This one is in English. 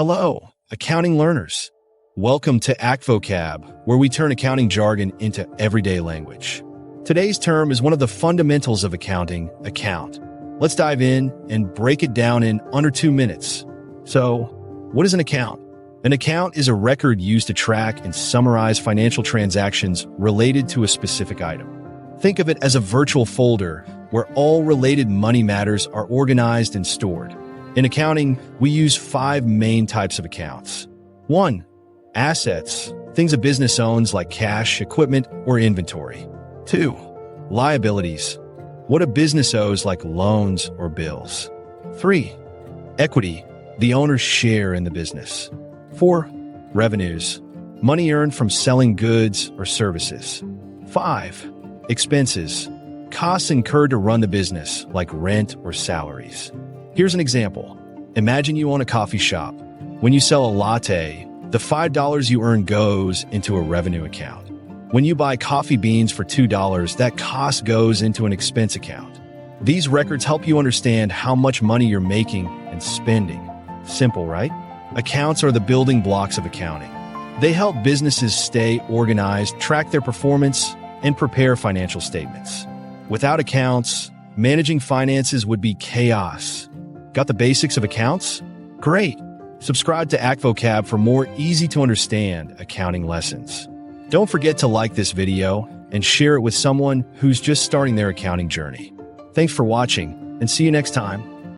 Hello, accounting learners. Welcome to Acctvocab, where we turn accounting jargon into everyday language. Today's term is one of the fundamentals of accounting, account. Let's dive in and break it down in under 2 minutes. So, what is an account? An account is a record used to track and summarize financial transactions related to a specific item. Think of it as a virtual folder where all related money matters are organized and stored. In accounting, we use 5 main types of accounts. 1. Assets, things a business owns like cash, equipment, or inventory. 2. Liabilities, what a business owes like loans or bills. 3. Equity, the owner's share in the business. 4. Revenues, money earned from selling goods or services. 5. Expenses, costs incurred to run the business like rent or salaries. Here's an example. Imagine you own a coffee shop. When you sell a latte, the $5 you earn goes into a revenue account. When you buy coffee beans for $2, that cost goes into an expense account. These records help you understand how much money you're making and spending. Simple, right? Accounts are the building blocks of accounting. They help businesses stay organized, track their performance, and prepare financial statements. Without accounts, managing finances would be chaos. Got the basics of accounts? Great! Subscribe to Acctvocab for more easy-to-understand accounting lessons. Don't forget to like this video and share it with someone who's just starting their accounting journey. Thanks for watching, and see you next time.